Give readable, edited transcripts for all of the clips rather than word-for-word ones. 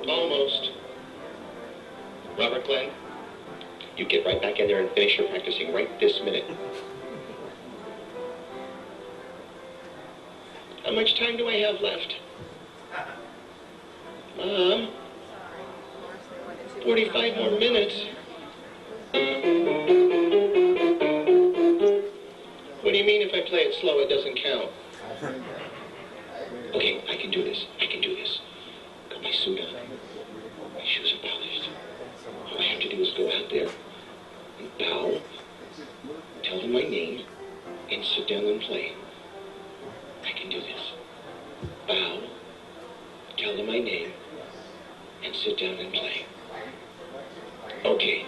Almost. Robert Glenn, you get right back in there and finish your practicing right this minute. How much time do I have left? Mom? 45 more minutes. What do you mean if I play it slow, it doesn't count? Okay, I can do this. I can do this. Got my suit on. My shoes are polished. All I have to do is go out there and bow, tell them my name, and sit down and play. I can do this. Bow, tell them my name, and sit down and play. Okay,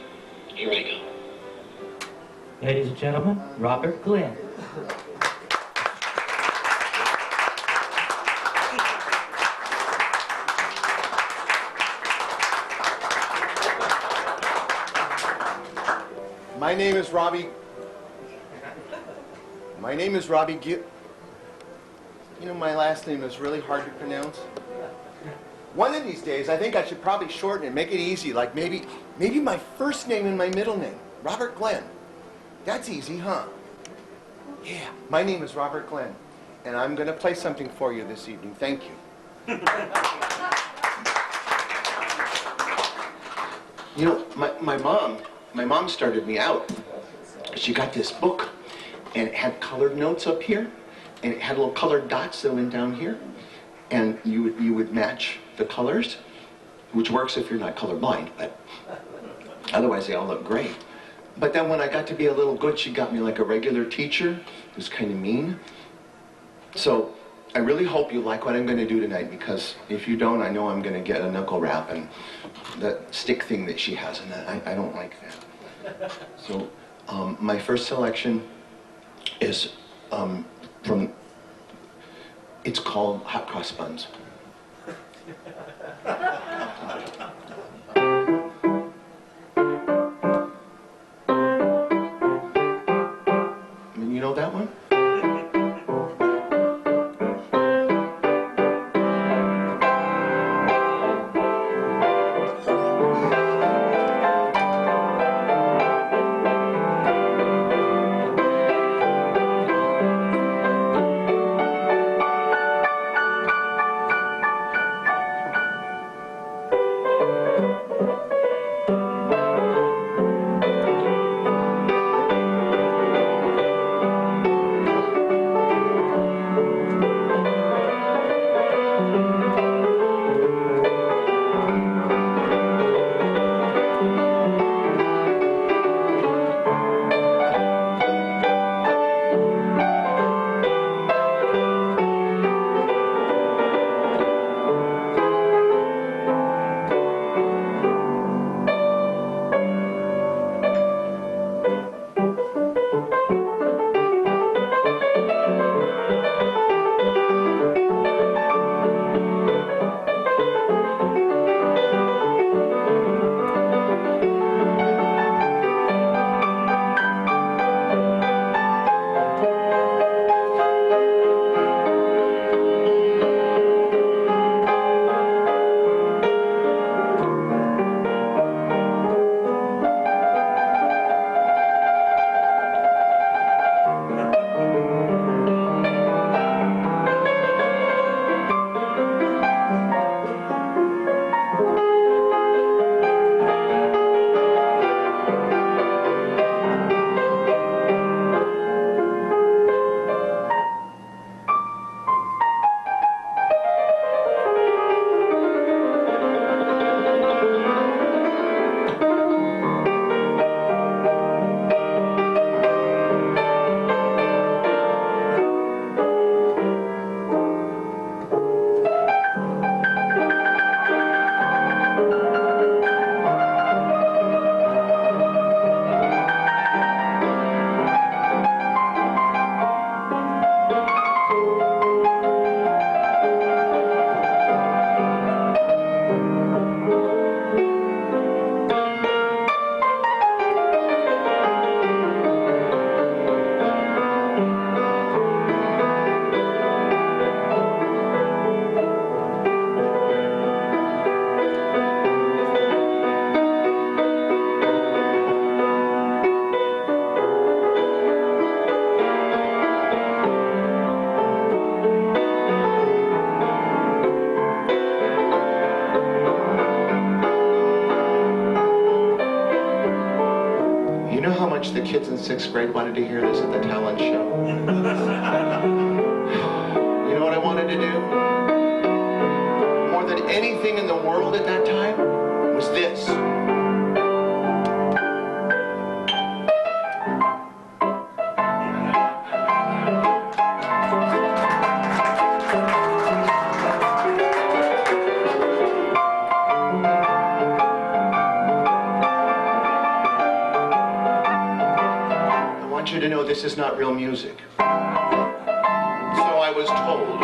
here I go. Ladies and gentlemen, Robert Glenn. My name is Robbie Gill. You know, my last name is really hard to pronounce. One of these days, I think I should probably shorten it, make it easy, like maybe my first name and my middle name, Robert Glenn. That's easy, huh? Yeah, my name is Robert Glenn, and I'm going to play something for you this evening. Thank you. You know, my mom started me out. She got this book, and it had colored notes up here, and it had little colored dots that went down here, and you would match the colors, which works if you're not colorblind, but otherwise they all look great. But then when I got to be a little good, she got me like a regular teacher who's kind of mean. So I really hope you like what I'm going to do tonight, because if you don't, I know I'm going to get a knuckle wrap and the stick thing that she has, and I don't like that. So my first selection is it's called Hot Cross Buns. You know that one? You know how much the kids in 6th grade wanted to hear this at the talent show? You know what I wanted to do? More than anything in the world at that time was this. I want you to know this is not real music. So I was told.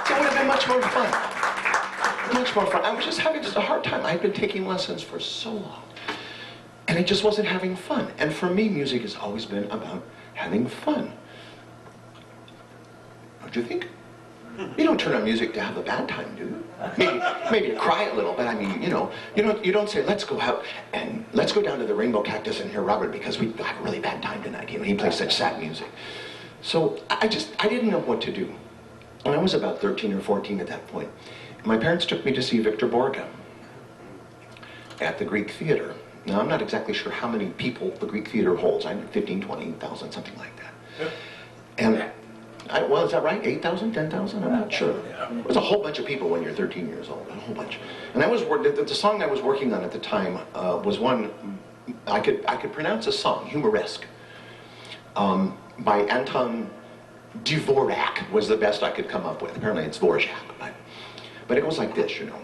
That would have been much more fun. Much more fun. I was just having a hard time. I'd been taking lessons for so long. And I just wasn't having fun. And for me, music has always been about having fun. Don't you think? You don't turn on music to have a bad time, do you? Maybe to cry a little, but I mean, you don't say, let's go out and let's go down to the Rainbow Cactus and hear Robert because we have a really bad time tonight. He plays such sad music. So I didn't know what to do. And I was about 13 or 14 at that point. My parents took me to see Victor Borge at the Greek Theater. Now, I'm not exactly sure how many people the Greek Theater holds. I'm 15, 20,000, something like that. And, well, is that right? 8,000, 10,000? I'm not sure. There's a whole bunch of people when you're 13 years old, a whole bunch. And the song I was working on at the time was one, I could pronounce a song, Humoresque, by Anton Dvorak was the best I could come up with. Apparently it's Dvorak, but it goes like this, you know.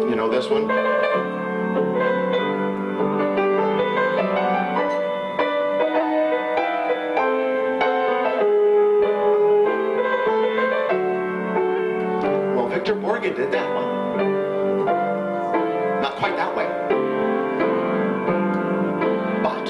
You know this one? Well, Victor Borge did that one. Not quite that way. But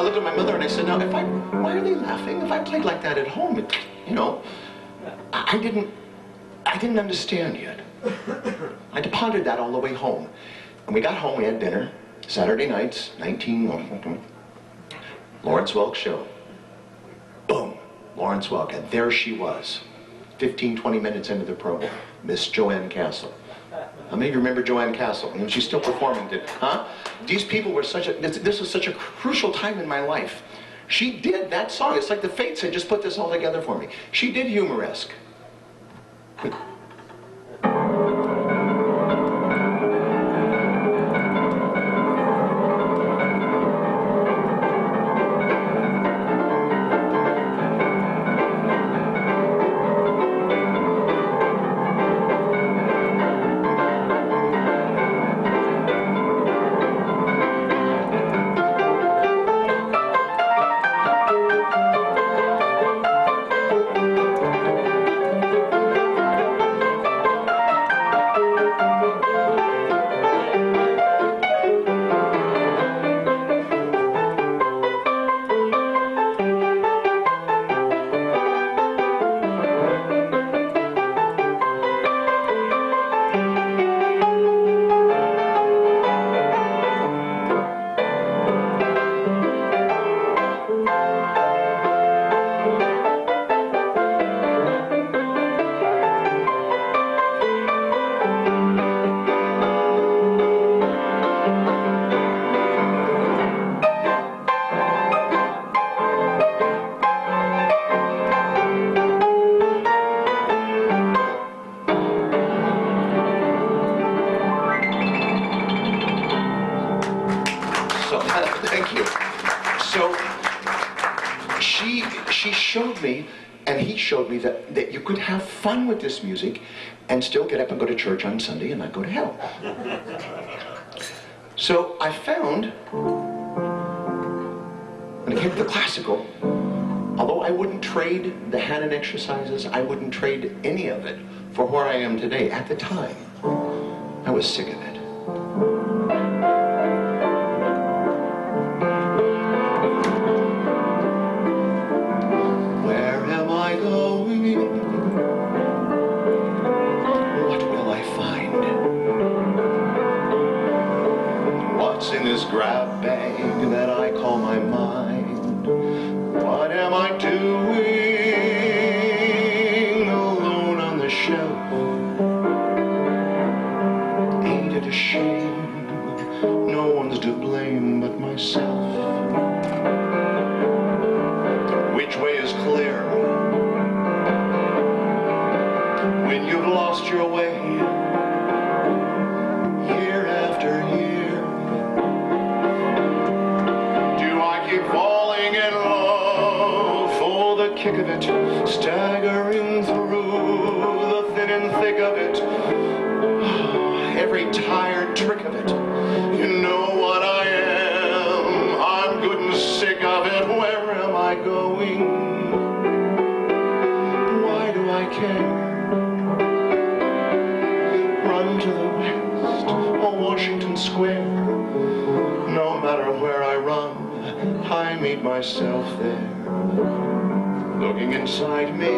I looked at my mother and I said, now, why are they laughing? If I played like that at home, you know, I didn't understand yet. I pondered that all the way home. And we got home, we had dinner, Saturday nights, Lawrence Welk show. Boom, Lawrence Welk, and there she was, 15, 20 minutes into the program, Miss Joanne Castle. How many of you remember Joanne Castle? You know, she's still performing, huh? These people were this was such a crucial time in my life. She did that song. It's like the Fates had just put this all together for me. She did Humoresque. Thank you. So she showed me, and he showed me that you could have fun with this music and still get up and go to church on Sunday and not go to hell. So I found, when it came to the classical, although I wouldn't trade the Hanon exercises, I wouldn't trade any of it for where I am today. At the time, I was sick of it. In this grab bag that I call my mind, what am I doing alone on the shelf? Ain't it a shame? No one's to blame but myself. Which way is clear when you've lost your way? Year after year, falling in love for the kick of it, staggering through the thin and thick of it, every tired trick of it. You know what I am, I'm good and sick of it. Where am I going? Why do I care? Run to the west or Washington Square. No matter where I run, I meet myself there, looking inside me.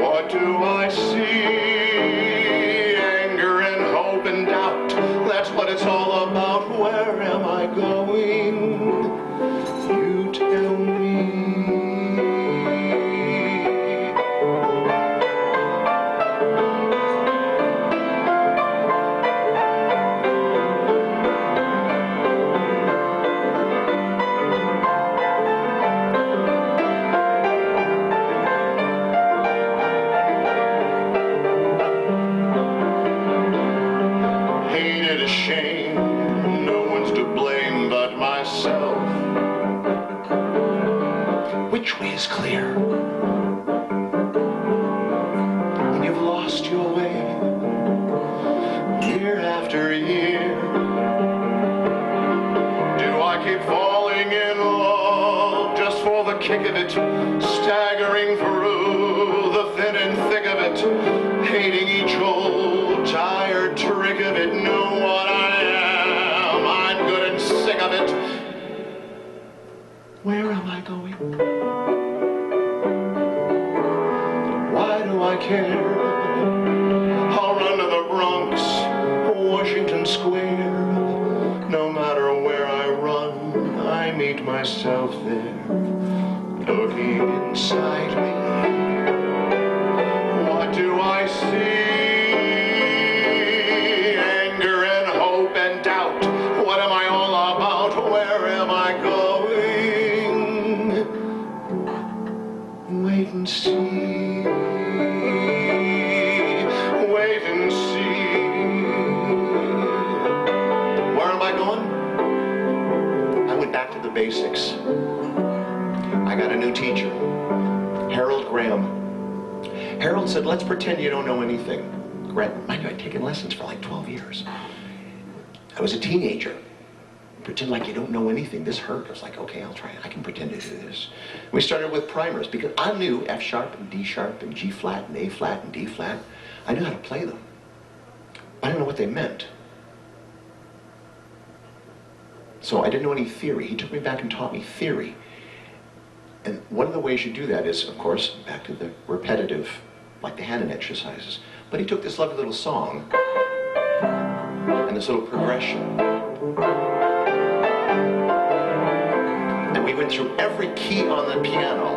What do I see? Anger and hope and doubt. That's what it's all about. Where am I going? You tell me. Which way is clear? When you've lost your way, year after year. Do I keep falling in love just for the kick of it, staggering through the thin and thick of it, hating each old tired trick of it? Know what I am, I'm good and sick of it. Where am I going? Why do I care? I'll run to the Bronx, Washington Square. No matter where I run, I meet myself there, looking inside me. What do I see? Anger and hope and doubt. What am I all about? Where am I going? Wait and see. Wait and see. Where am I going? I went back to the basics. I got a new teacher, Harold Graham. Harold said, let's pretend you don't know anything. Mind you, I'd taken lessons for like 12 years. I was a teenager. Pretend like you don't know anything. This hurt. I was like, okay, I'll try it. I can pretend to do this. We started with primers because I knew F sharp and D sharp and G flat and A flat and D flat. I knew how to play them. I didn't know what they meant. So I didn't know any theory. He took me back and taught me theory. And one of the ways you do that is, of course, back to the repetitive, like the Hanon exercises. But he took this lovely little song and this little progression. And we went through every key on the piano.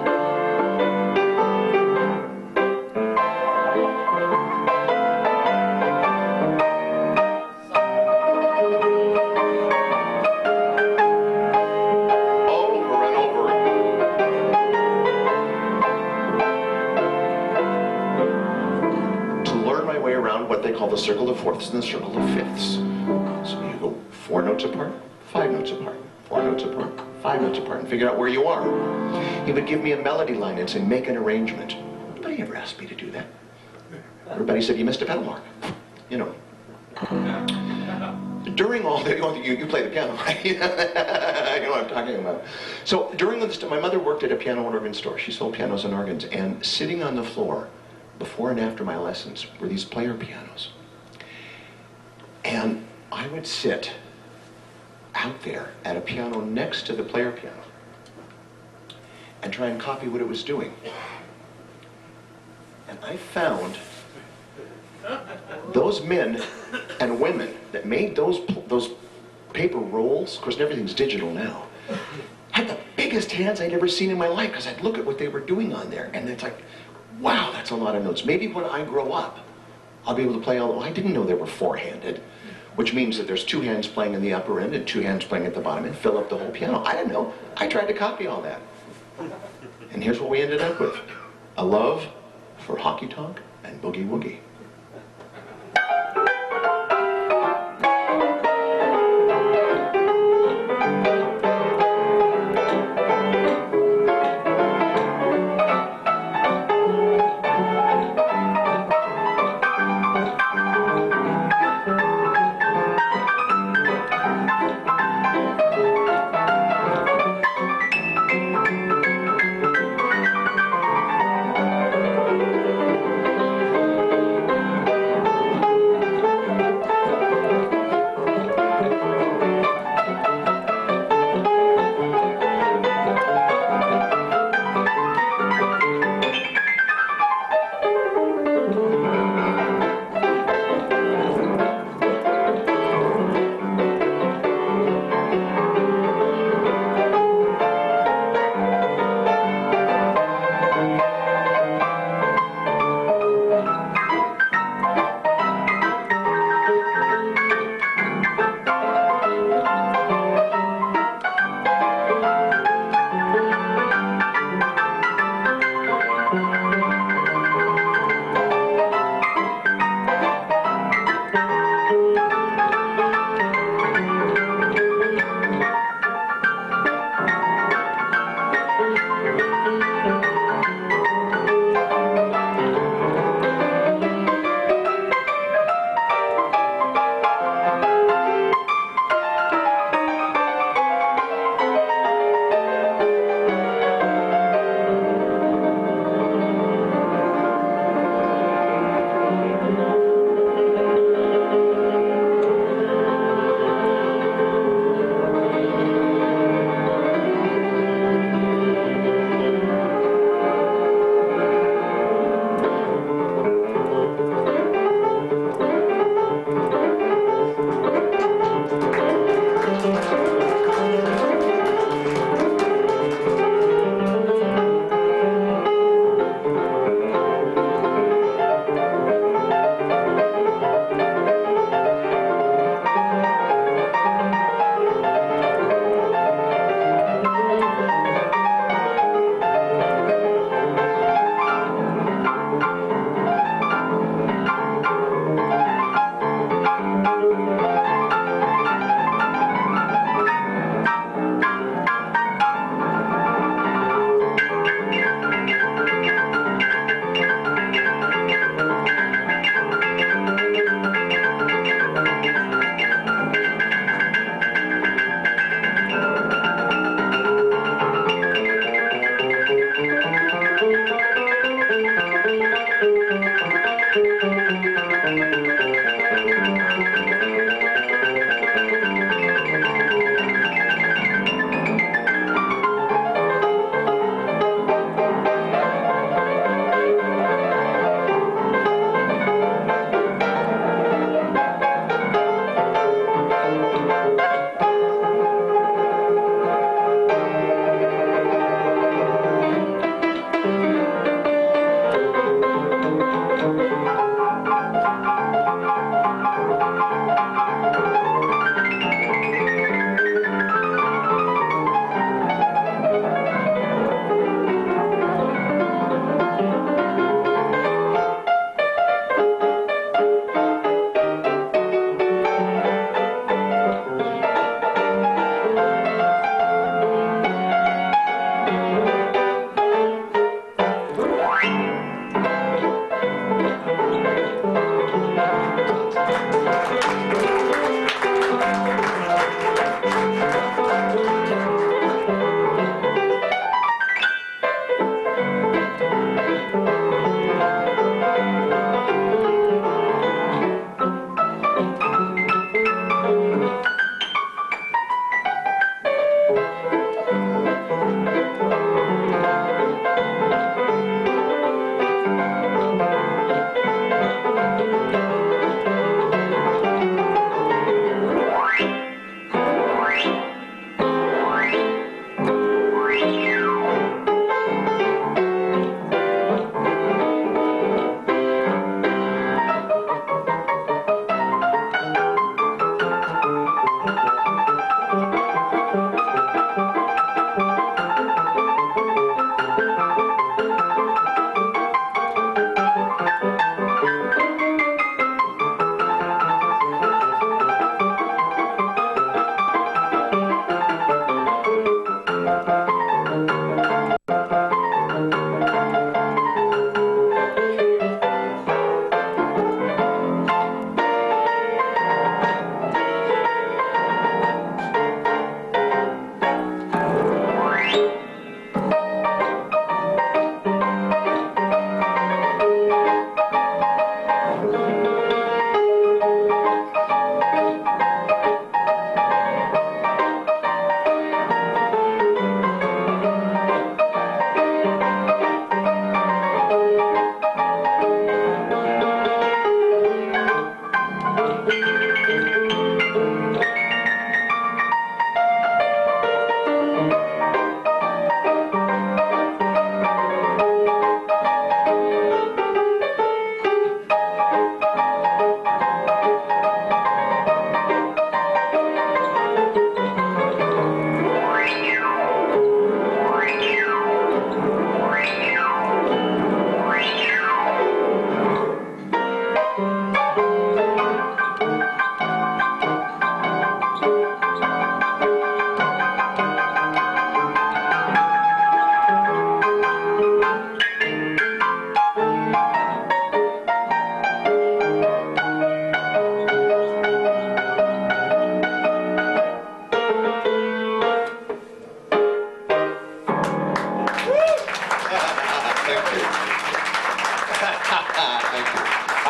What they call the circle of fourths and the circle of fifths. So you go 4 notes apart, 5 notes apart, 4 notes apart, 5 notes apart, and figure out where you are. He would give me a melody line and say, make an arrangement. Nobody ever asked me to do that. Everybody said, you missed a pedal mark. You know. During all the, you play the piano, right? You know what I'm talking about. So during this, my mother worked at a piano and organ store. She sold pianos and organs, and sitting on the floor, before and after my lessons, were these player pianos. And I would sit out there at a piano next to the player piano and try and copy what it was doing. And I found those men and women that made those paper rolls, of course everything's digital now, had the biggest hands I'd ever seen in my life, because I'd look at what they were doing on there, and it's like, wow, that's a lot of notes. Maybe when I grow up, I'll be able to play all. Well, I didn't know they were 4-handed, which means that there's 2 hands playing in the upper end and 2 hands playing at the bottom and fill up the whole piano. I didn't know. I tried to copy all that. And here's what we ended up with. A love for honky tonk and boogie woogie.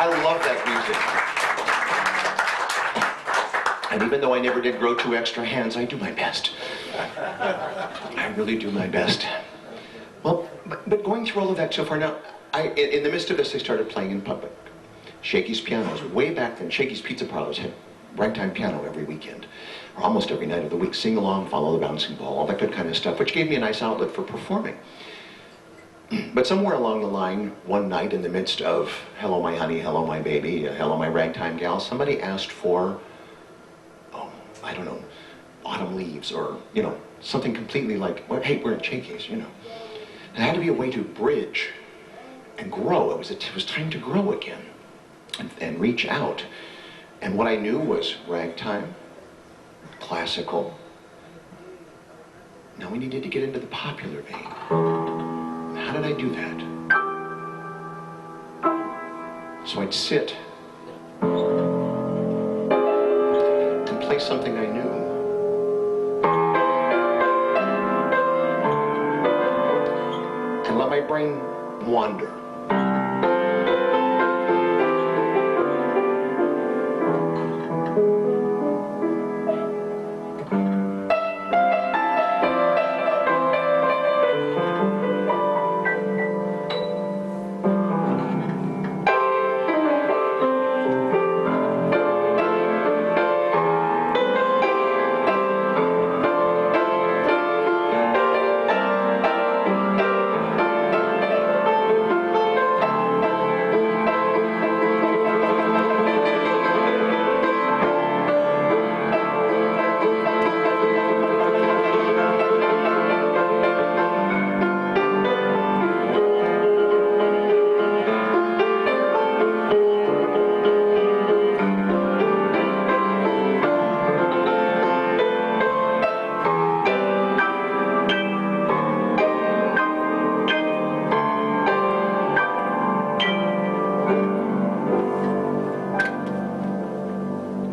I love that music. And even though I never did grow 2 extra hands, I do my best. I really do my best. Well, but going through all of that so far now, in the midst of this, I started playing in public. Shakey's Pianos. Way back then, Shakey's Pizza Parlors had ragtime piano every weekend, or almost every night of the week. Sing along, follow the bouncing ball, all that good kind of stuff, which gave me a nice outlet for performing. But somewhere along the line, one night in the midst of Hello My Honey, Hello My Baby, Hello My Ragtime Gal, somebody asked for, I don't know, Autumn Leaves, or, something completely like, well, hey, we're at Shakey's, There had to be a way to bridge and grow. It was time to grow again and reach out. And what I knew was ragtime, classical. Now we needed to get into the popular vein. How did I do that? So I'd sit and play something I knew. And let my brain wander.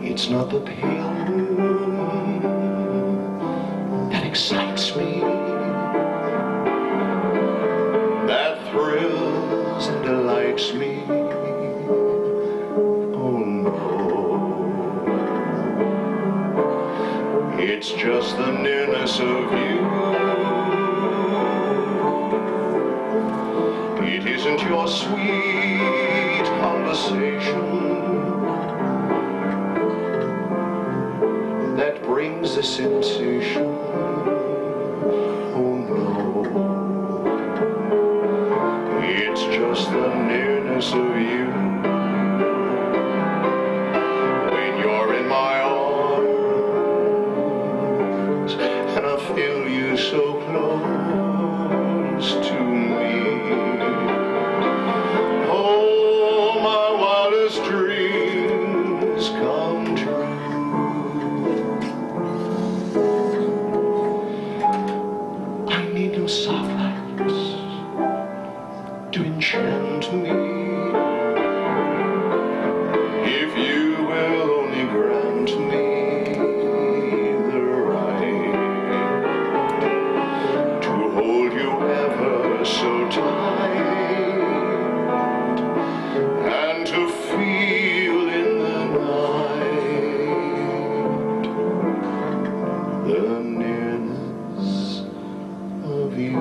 It's not the pale moon that excites me, that thrills and delights me. Oh no, it's just the nearness nearness of you. It isn't your sweet conversation that brings the sensation. Oh no, it's just the nearness of you. When you're in my arms and I feel you so close to me. Oh, my wildest dreams come true. Soft lights to enchant me. If you will only grant me the right to hold you ever so tight and to feel in the night the nearness of you.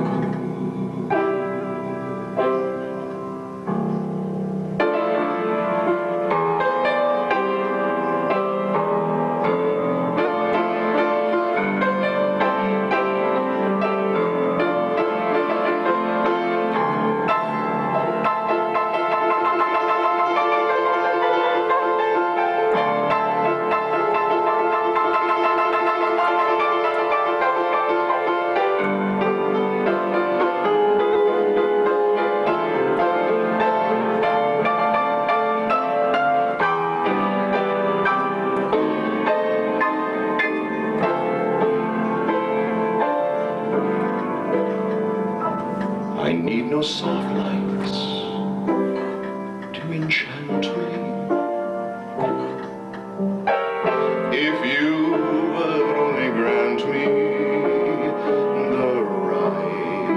I need no soft lights to enchant me. If you would only grant me the right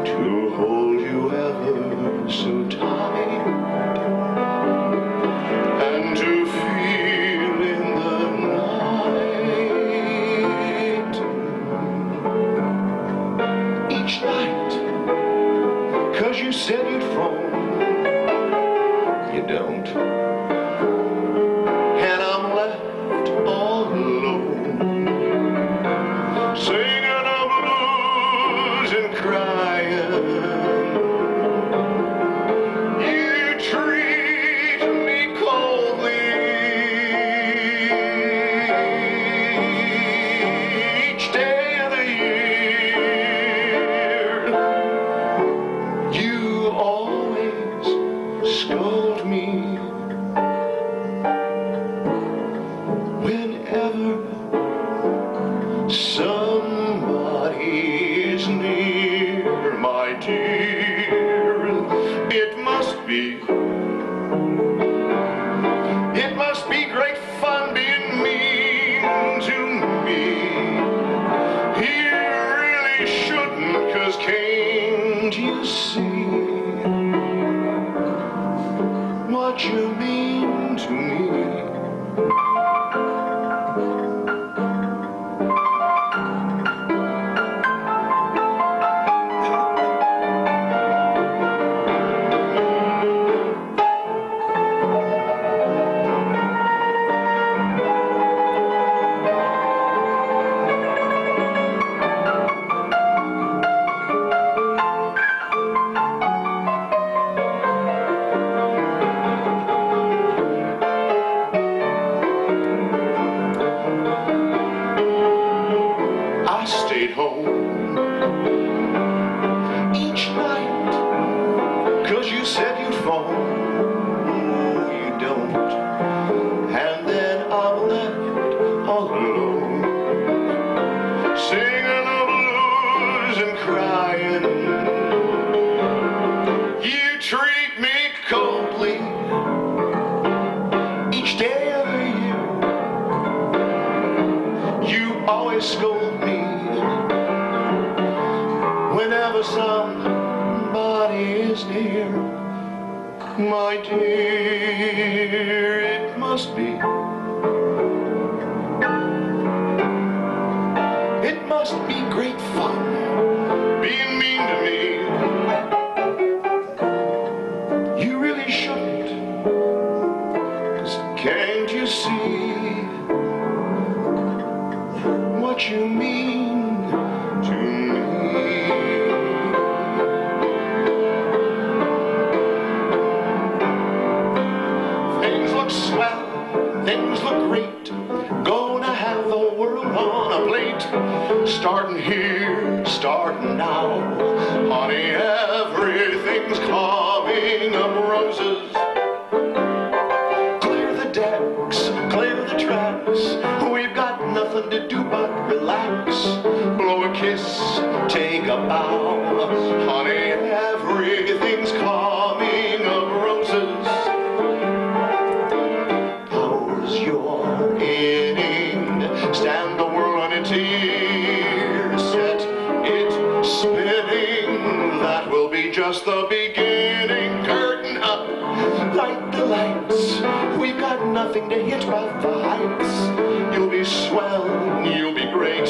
to hold you ever so tight and to feel in the night. Each night, 'cause you said you'd phone, you don't, and I'm left all alone, singing the blues and crying. You treat me coldly each day of the year. You always scold me whenever somebody is near, my dear. It must be great fun being mean to me. He really shouldn't, 'cause can't you see what you mean to me? I stayed home each night 'cause you said you'd phone. You don't, and then I'm left all alone, singing the blues and crying. You treat me coldly each day of the year. You always scold me whenever somebody is near. My dear, it must be great fun being mean to me. You really shouldn't, 'cause can't you see what you mean to me? Things look swell, things look great, gonna have the world on a plate. Starting here, starting now, honey, everything's coming up roses. Clear the decks, clear the tracks, we've got nothing to do but relax. Blow a kiss, take a bow, honey, everything's coming up roses. How's your inning? Stand the world on its ears, set it spinning. That will be just the beginning. Curtain up, light the lights. We've got nothing to hit but the heights. You'll be swell, you'll be great.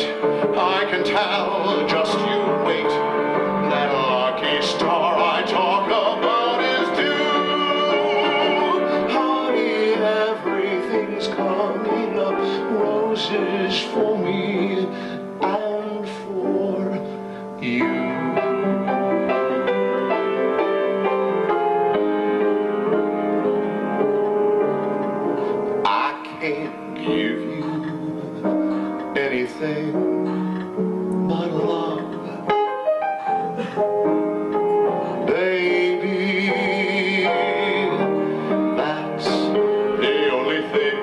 I can tell, just you wait. That lucky star I talk about is due. Honey, everything's coming up roses for me and for you. I can't give you anything but love, baby. That's the only thing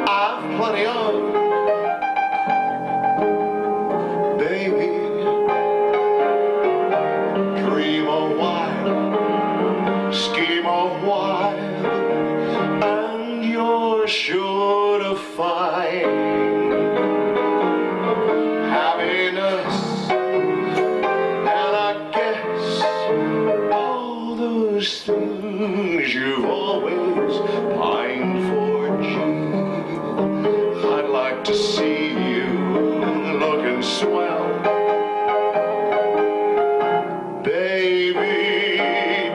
I've plenty of, baby. Dream a while, scheme a while, and you're sure to find happiness. And I guess all those things you've always pined for, gee, I'd like to see you looking swell, baby.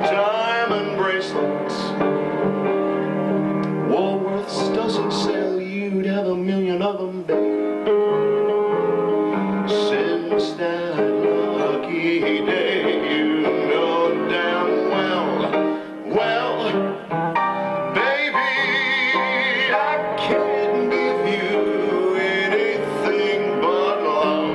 Diamond bracelets, Woolworths doesn't sell. You'd have a million of them, babe. Since that lucky day, you know damn well, baby, I can't give you anything but love.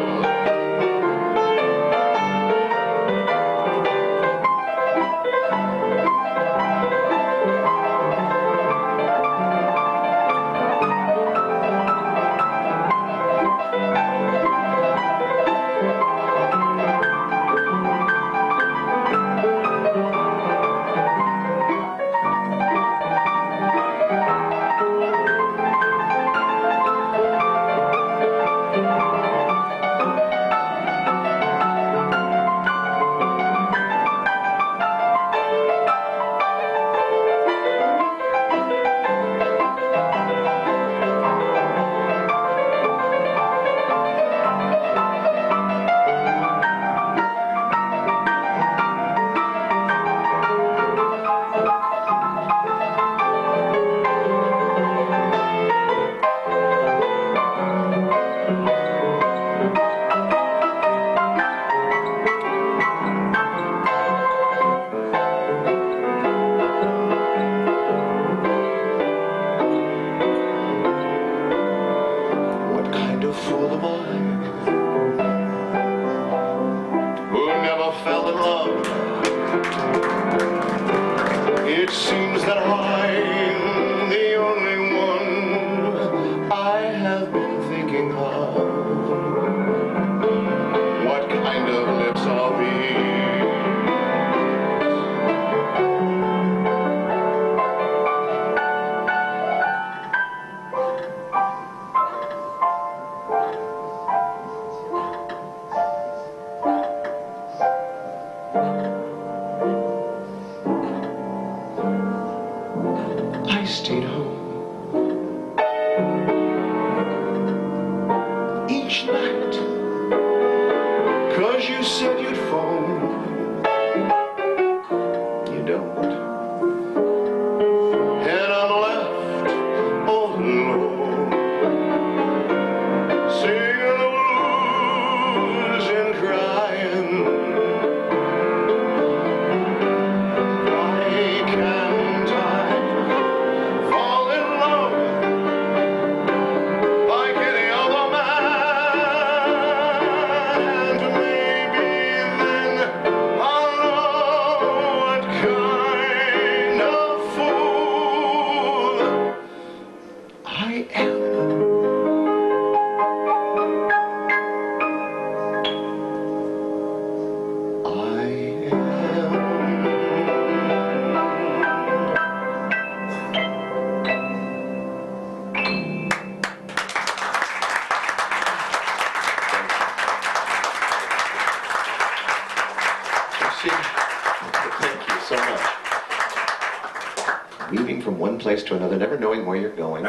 one place to another, never knowing where you're going.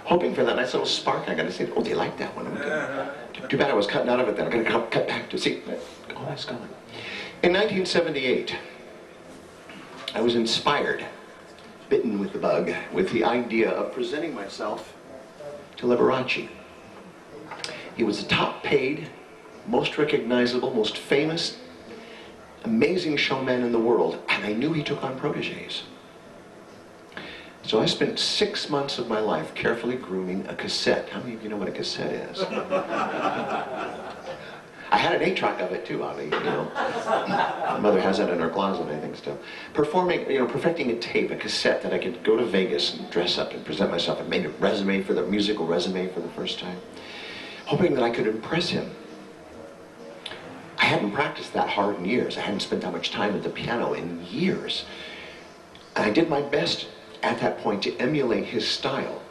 Hoping for that nice little spark. I gotta say, oh, they like that one. Too bad I was cutting out of it then. I'm gonna cut back to see. Oh, that's gone. In 1978, I was inspired, bitten with the bug, with the idea of presenting myself to Liberace. He was the top paid, most recognizable, most famous, amazing showman in the world, and I knew he took on proteges. So I spent 6 months of my life carefully grooming a cassette. How many of you know what a cassette is? I had an 8-track of it too, Avi, you know. My mother has that in her closet, I think, still. Performing, you know, perfecting a tape, a cassette that I could go to Vegas and dress up and present myself. I made a resume for the musical resume for the first time, hoping that I could impress him. I hadn't practiced that hard in years. I hadn't spent that much time at the piano in years. And I did my best at that point to emulate his style.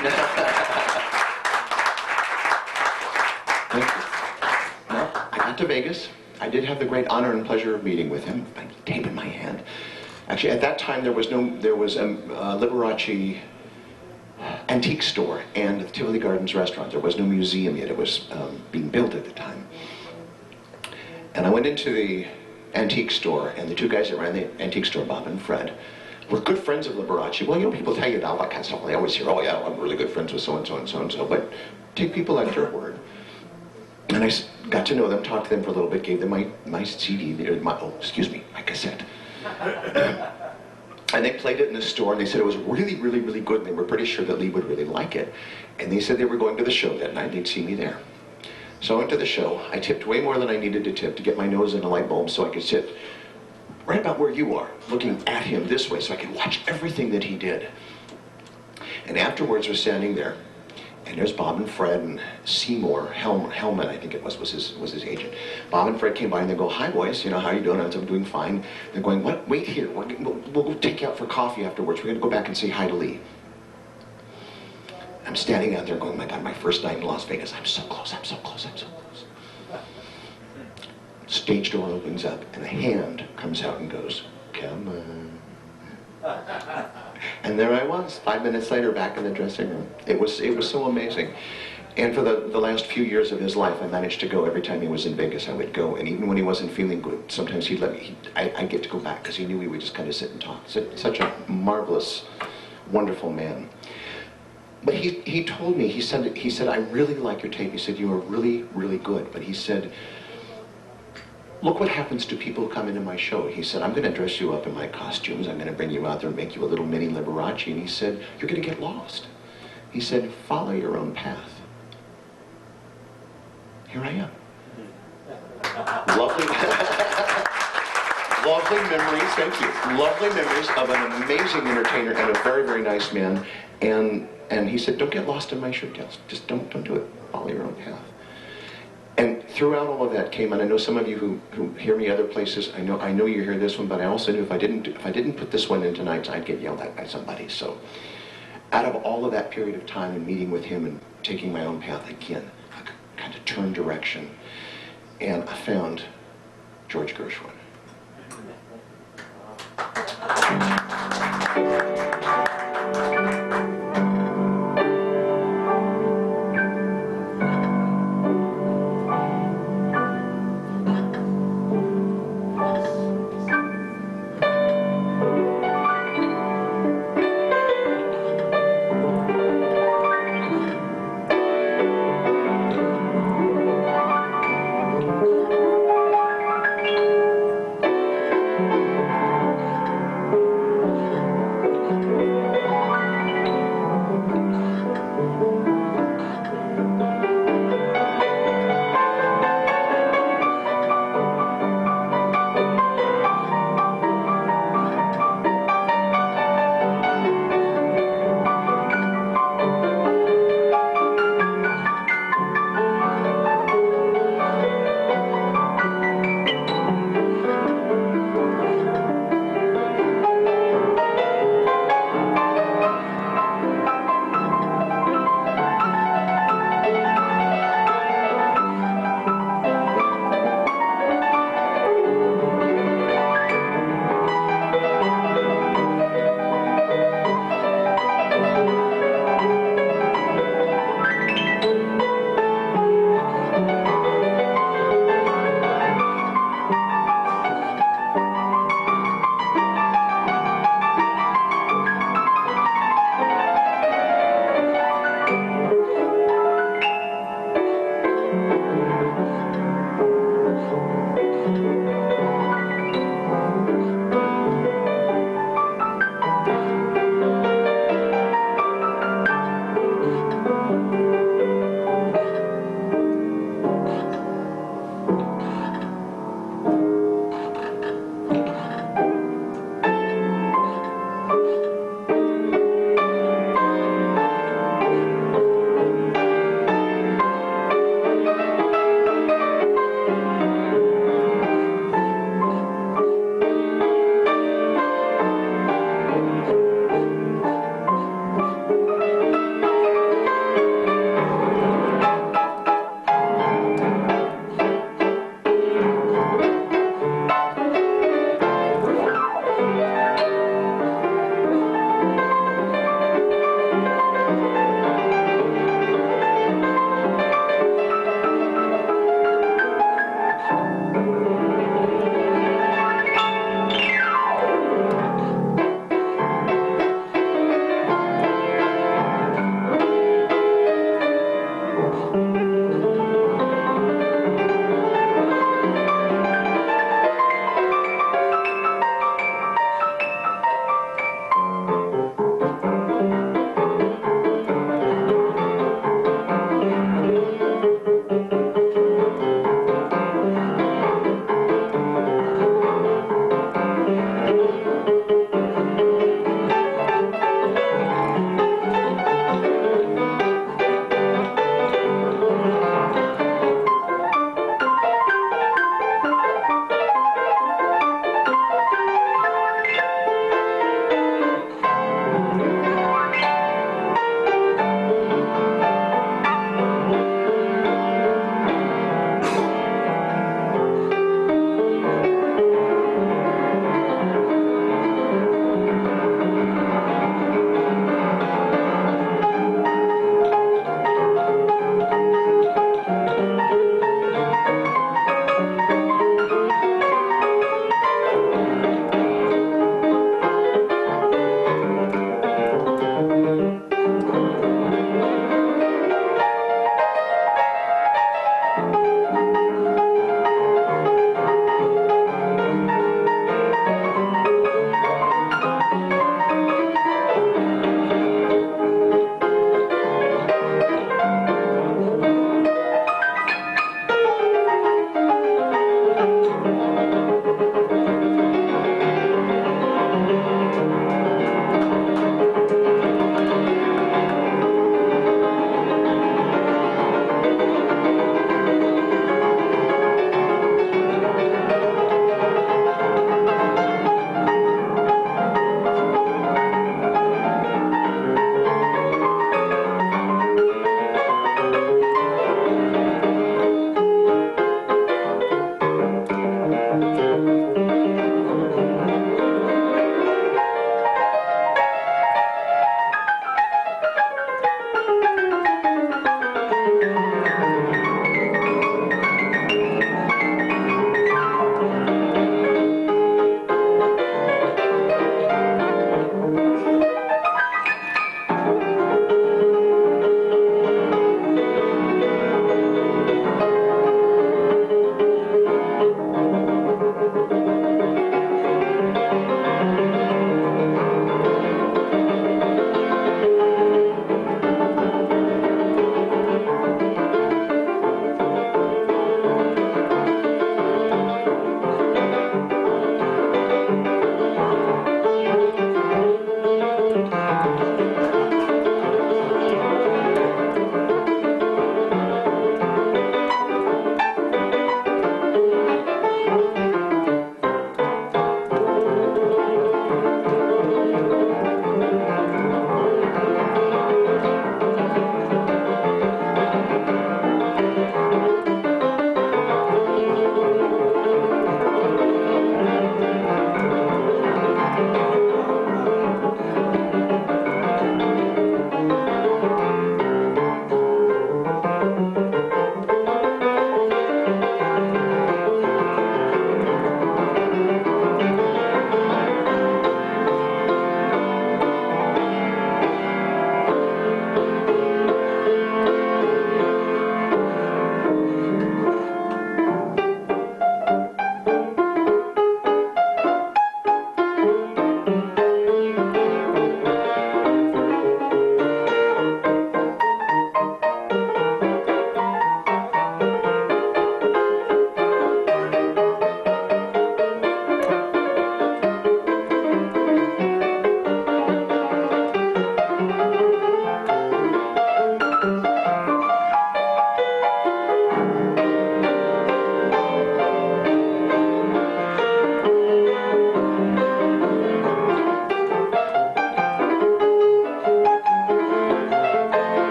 Thank you. Well, I got to Vegas. I did have the great honor and pleasure of meeting with him, my tape in my hand. Actually, at that time, there was a Liberace antique store and the Tivoli Gardens restaurant. There was no museum yet. It was being built at the time. And I went into the antique store, and the two guys that ran the antique store, Bob and Fred, were good friends of Liberace. Well, you know, people tell you all that kind of stuff. They always hear, oh yeah, I'm really good friends with so-and-so and so-and-so, but take people at their word. And I got to know them, talked to them for a little bit, gave them my CD, my cassette. And they played it in the store, and they said it was really, really, really good, and they were pretty sure that Lee would really like it. And they said they were going to the show that night, they'd see me there. So I went to the show. I tipped way more than I needed to tip to get my nose in a light bulb so I could sit right about where you are, looking at him this way, so I could watch everything that he did. And afterwards, we're standing there, and there's Bob and Fred and Seymour Hellman, I think it was his agent. Bob and Fred came by and they go, "Hi boys, you know, how are you doing?" I said, "I'm doing fine." They're going, "What? Wait here. We'll go take you out for coffee afterwards. We're going to go back and say hi to Lee." I'm standing out there going, "My God, my first night in Las Vegas. I'm so close. I'm so close. I'm so close." Stage door opens up and a hand comes out and goes, "Come on." And there I was, 5 minutes later, back in the dressing room. It was so amazing. And for the last few years of his life, I managed to go every time he was in Vegas. I would go, and even when he wasn't feeling good, sometimes he'd let me. I'd get to go back because he knew we would just kind of sit and talk. Such a marvelous, wonderful man. But he told me, he said, "I really like your tape." He said, "You are really, really good." But he said, "Look what happens to people who come into my show." He said, "I'm going to dress you up in my costumes. I'm going to bring you out there and make you a little mini Liberace." And he said, "You're going to get lost." He said, "Follow your own path." Here I am. Lovely, lovely memories, thank you. Lovely memories of an amazing entertainer and a very, very nice man. And he said, "Don't get lost in my shirt tails. Just don't do it. Follow your own path." And throughout all of that came, and I know some of you who hear me other places, I know you hear this one, but I also knew if I didn't put this one in tonight, I'd get yelled at by somebody. So out of all of that period of time and meeting with him and taking my own path again, I kind of turned direction, and I found George Gershwin.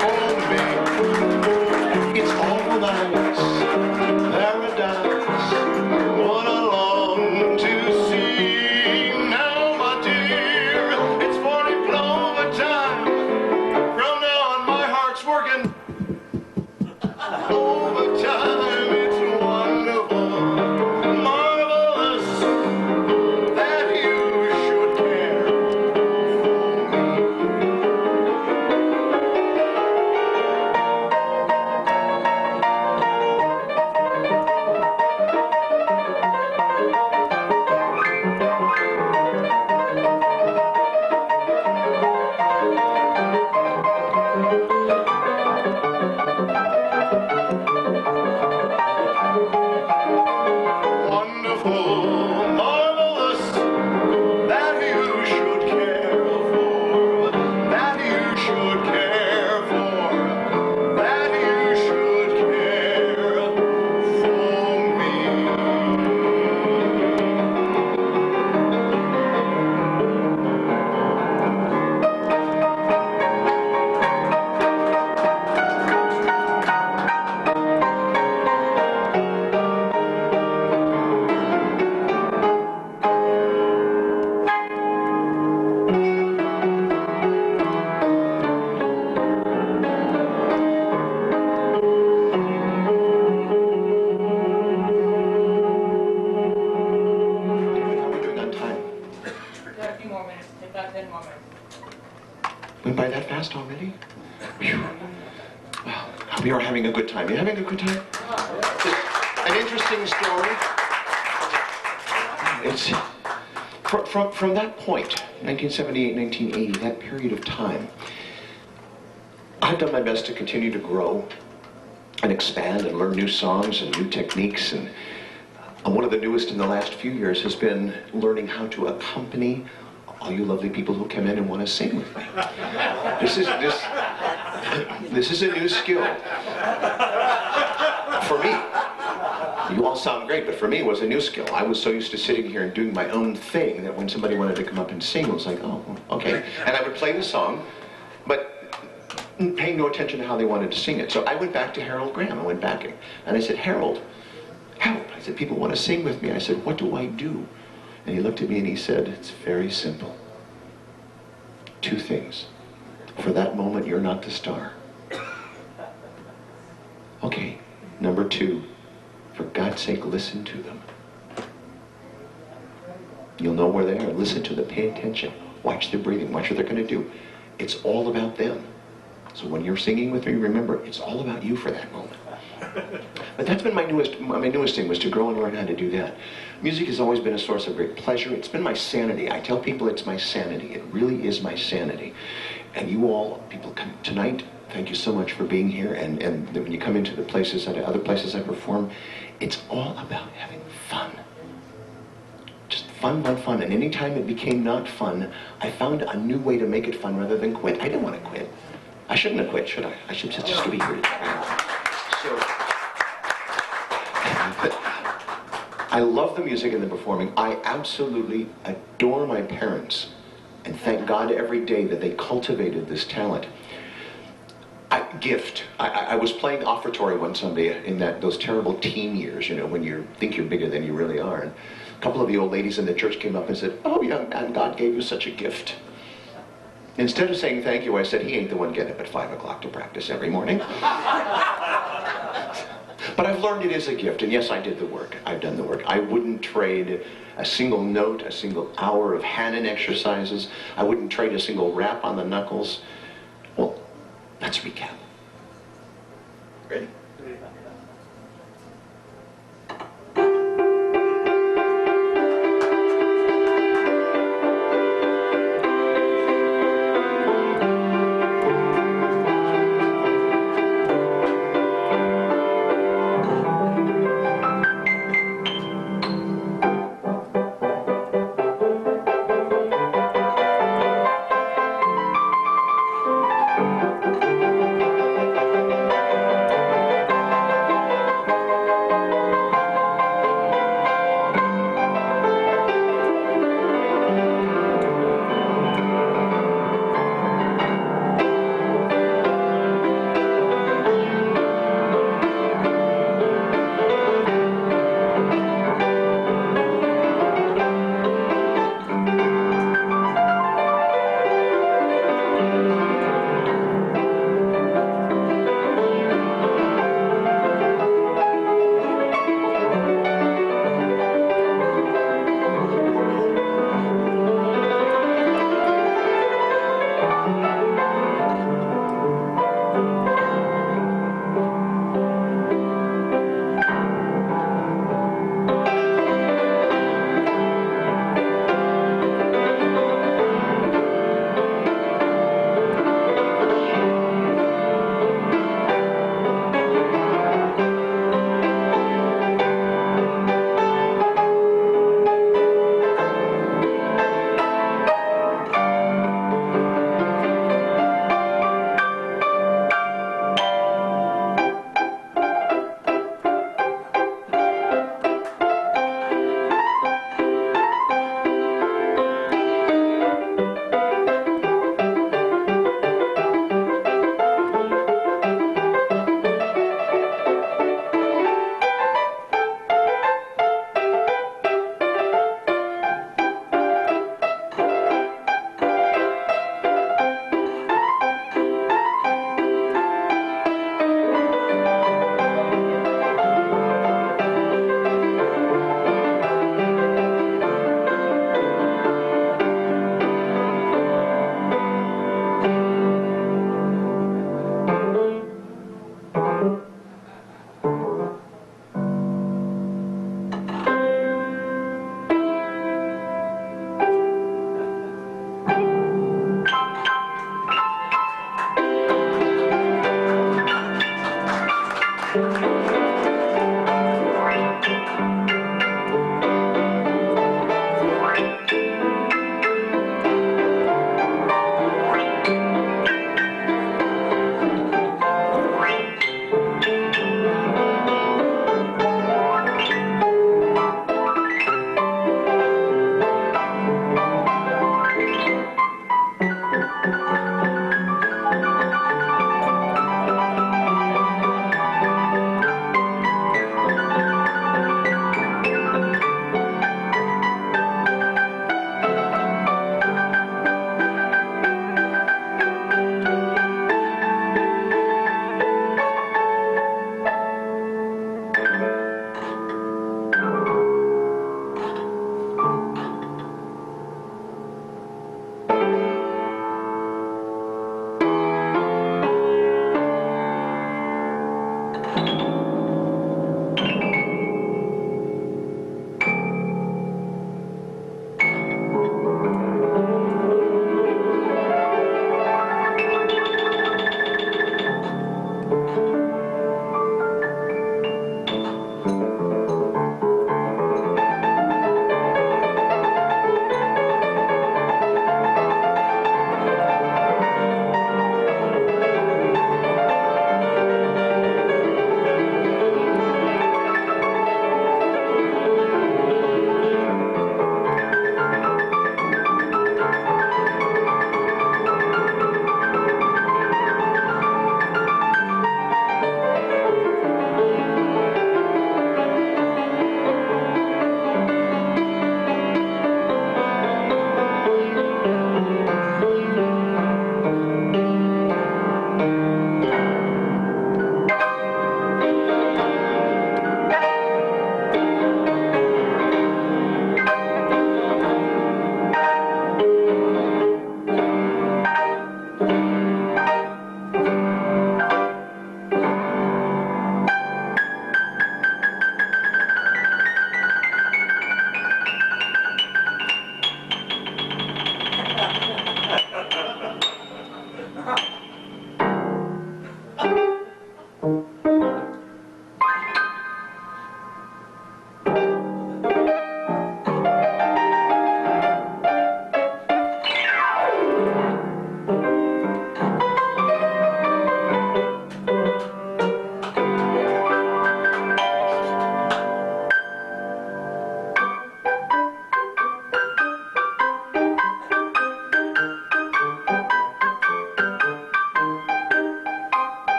for me. It's all nice, paradise, what I long to see. Now, my dear, it's 40 clover time. From now on, my heart's working overtime. It's wonderful, marvelous that you should care for me. Wonderful, marvelous, that you should care for, that you should care for, that you should care for me. How are we doing on time? Got a few more minutes. Take about 10 more minutes. Went by that fast already? Phew. Well, we are having a good time. You having a good time? It's an interesting story. It's from that point, 1978, 1980, that period of time, I've done my best to continue to grow and expand and learn new songs and new techniques. And one of the newest in the last few years has been learning how to accompany all you lovely people who come in and want to sing with me. This is a new skill for me. You all sound great, but for me it was a new skill. I was so used to sitting here and doing my own thing that when somebody wanted to come up and sing, it was like, oh, okay. And I would play the song, but paying no attention to how they wanted to sing it. So I went back to Harold Graham. I went back and I said, Harold, I said, people want to sing with me. I said, what do I do? And he looked at me and he said, it's very simple. 2 things. For that moment, you're not the star. Okay. Number 2, for God's sake, listen to them. You'll know where they are. Listen to them. Pay attention. Watch their breathing. Watch what they're going to do. It's all about them. So when you're singing with me, remember, it's all about you for that moment. But that's been my newest thing, was to grow and learn how to do that. Music has always been a source of great pleasure. It's been my sanity. I tell people it's my sanity. It really is my sanity. And you all, people come tonight, thank you so much for being here. And when you come into the places, other places I perform, it's all about having fun. Just fun, fun, fun. And anytime it became not fun, I found a new way to make it fun rather than quit. I didn't want to quit. I shouldn't have quit, should I? I should just be here. So, I love the music and the performing. I absolutely adore my parents and thank God every day that they cultivated this talent. I was playing offertory one Sunday in those terrible teen years, you know, when you think you're bigger than you really are. And a couple of the old ladies in the church came up and said, oh, young man, God gave you such a gift. Instead of saying thank you, I said, he ain't the one getting up at 5 o'clock to practice every morning. But I've learned it is a gift, and yes, I did the work. I've done the work. I wouldn't trade a single note, a single hour of Hanon exercises. I wouldn't trade a single rap on the knuckles. Well, let's recap. Ready?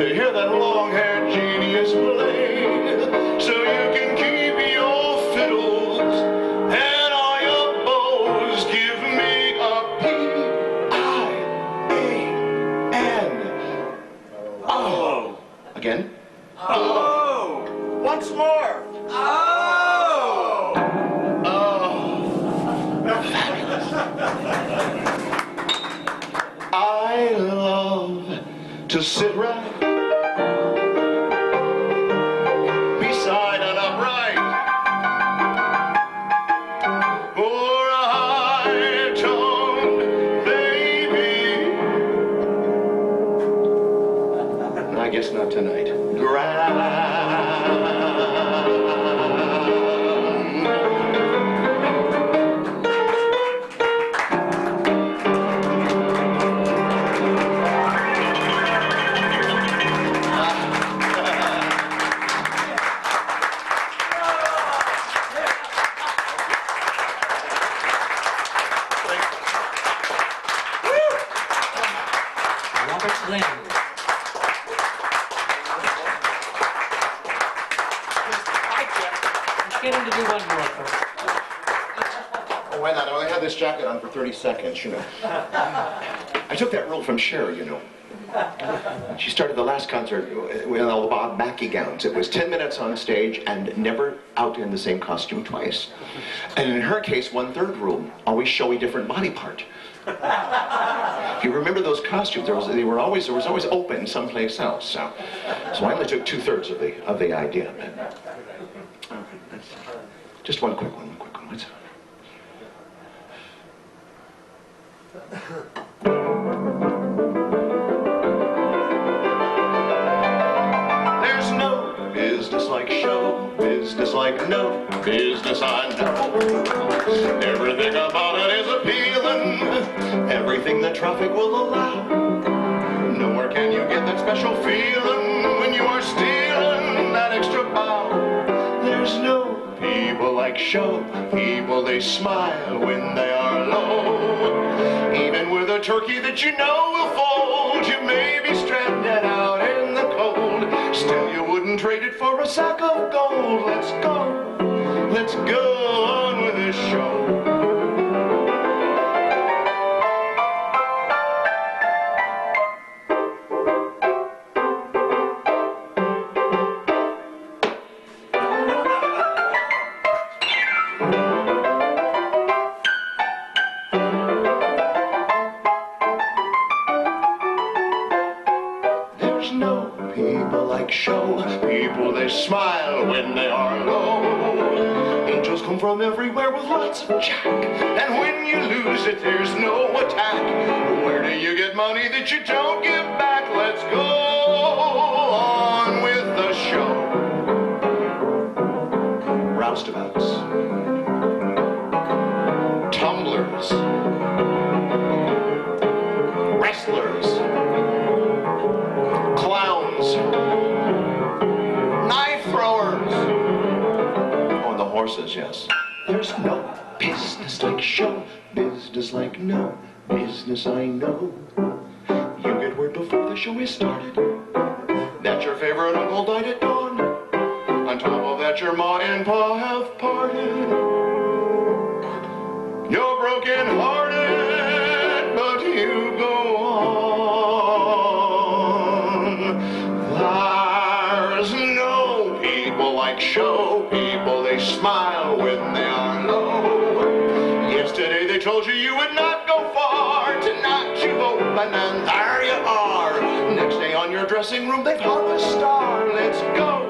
to hear that long-haired genius play. So you can keep your fiddles and all your bows. Give me a P-I-A-N. Oh. Again. Oh. Once more. Oh. Oh. Fabulous. I love to sit right beside an upright or a high-toned baby. I guess not tonight. Robert Glenn. Let's get him to do one more first. Oh, why not? I only had this jacket on for 30 seconds, you know. I took that role from Cher, you know. She started the last concert with all the Bob Mackie gowns. It was 10 minutes on stage and never out in the same costume twice. And in her case, 1/3 rule, always show a different body part. If you remember those costumes, there was always open someplace else. So I only took 2/3 of the idea. Just one quick one. What's There's no business like show business like no business I know. Everything about it is appealing, everything the traffic will allow. Nowhere can you get that special feeling when you are stealing that extra bow. There's no people like show people, they smile when they are low. Even with a turkey that you know will fold, you may be stranded out in the cold. Still you wouldn't trade it for a sack of gold. Let's go on with this show. There's no people like show people, they smile when they are low. Angels come from everywhere with lots of jack, and when you lose it, there's no attack. Where do you get money that you don't give back? Let's go on with the show. Roustabouts, tumblers, wrestlers, clowns, knife throwers. Oh, and the horses, yes. There's no business like show business like no business I know. You get word before the show is started that your favorite uncle died at dawn. On top of that, your ma and pa have parted. You're broken hearted, but you go on. There's no people like show people, they smile when they are low. Yesterday they told you you would not go far. Tonight you've opened and there you are. Next day on your dressing room they've hung a star. Let's go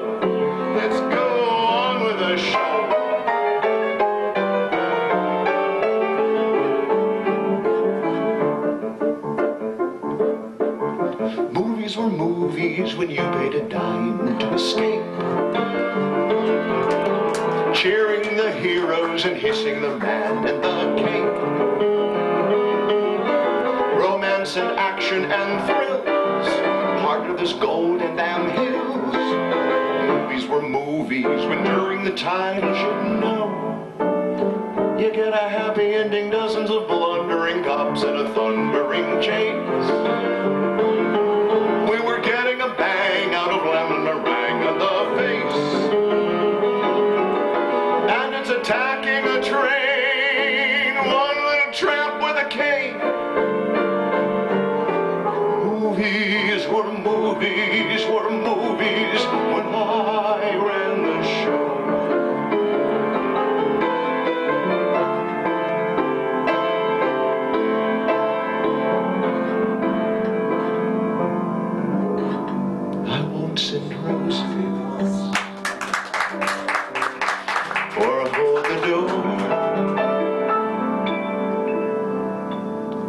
on with the show. Movies were movies when you paid a dime to escape. Cheering the heroes and hissing the man in the cape. Romance and action and thrills, part of this golden damn hills. Movies were movies when during the time you should know. You get a happy ending, dozens of blundering cops and a thundering chase. We were getting a bang movies were movies were movies when I ran the show. I won't send roses or hold the door.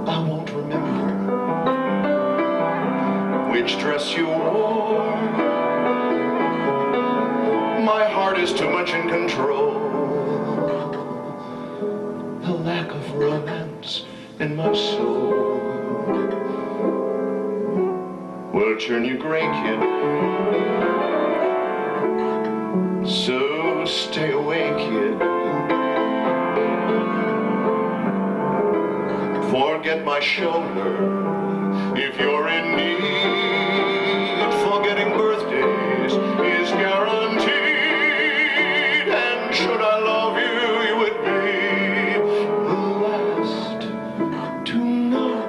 I won't remember which dress you wore. My heart is too much in control. The lack of romance in my soul will turn you gray, kid. So stay away, kid. Forget my shoulder if you're in need. Forgetting birthdays is guaranteed. And should I love you, you would be the last to know.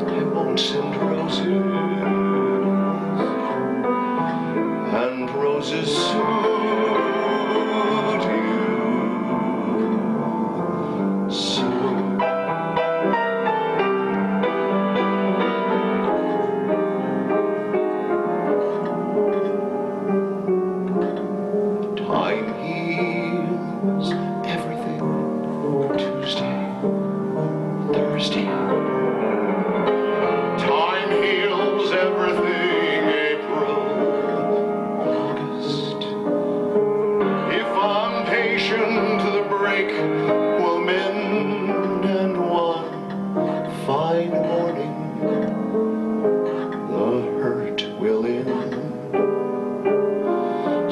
I won't send roses, and roses soon. Time heals everything. Tuesday, Thursday. Time heals everything. April, August. If I'm patient, the break will mend, and one fine morning the hurt will end.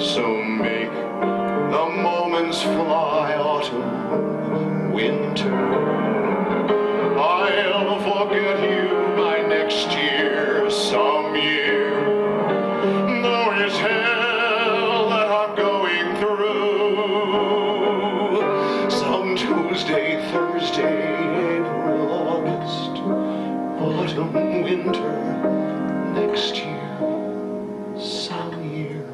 So make the moments fly, autumn, winter. I'll forget you by next year, some year. Though it's hell that I'm going through. Some Tuesday, Thursday, April, August, autumn, winter, next year, some year.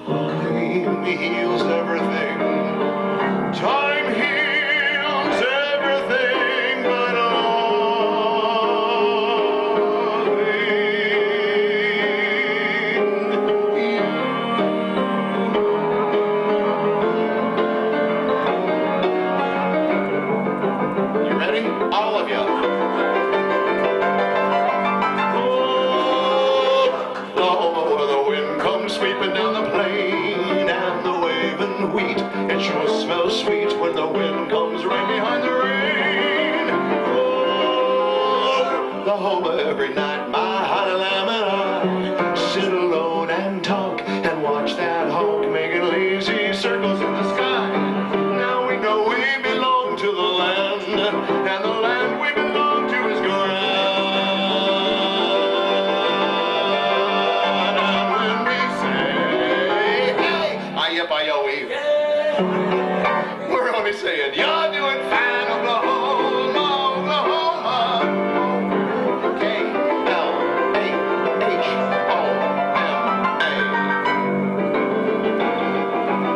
Time heals everything. Time heals everything but loving you. You ready? All of you. Sweeping down the plain and the waving wheat. It sure smells sweet when the wind comes right behind the rain. Oh, the home of every night, my honey lamb and I sit alone and talk and watch that hawk making lazy circles in the sky. Now we know we belong to the land, and the land we belong to is grand. We're only saying, you're doing fine, Oklahoma, Oklahoma. K-L-A-H-O-M-A.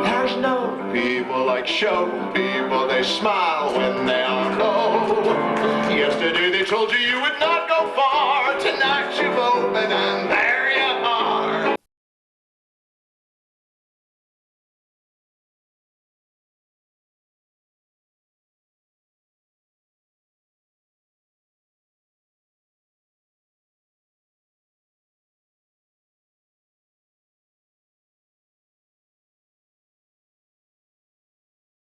There's no people like show people, they smile when they are low. Yesterday they told you you would not go far, tonight you vote